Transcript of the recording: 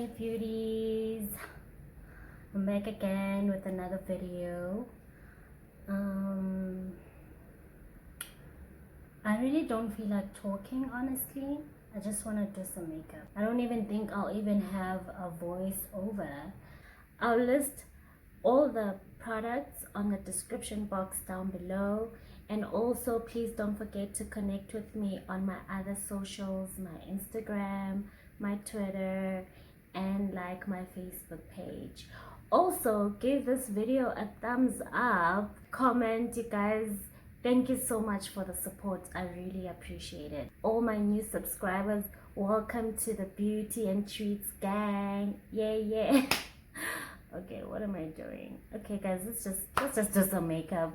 my beauties, I'm back again with another video. I really don't feel like talking, honestly. I just want to do some makeup. I don't even think I'll even have a voice over. I'll list all the products on the description box down below, and also please don't forget to connect with me on my other socials, my Instagram, my Twitter, and like my Facebook page. Also give this video a thumbs up, comment, you guys. Thank you so much for the support. I really appreciate it. All my new subscribers, welcome to the Beauty and Treats gang. Yeah. Okay, what am I doing? Okay guys, let's just do some makeup.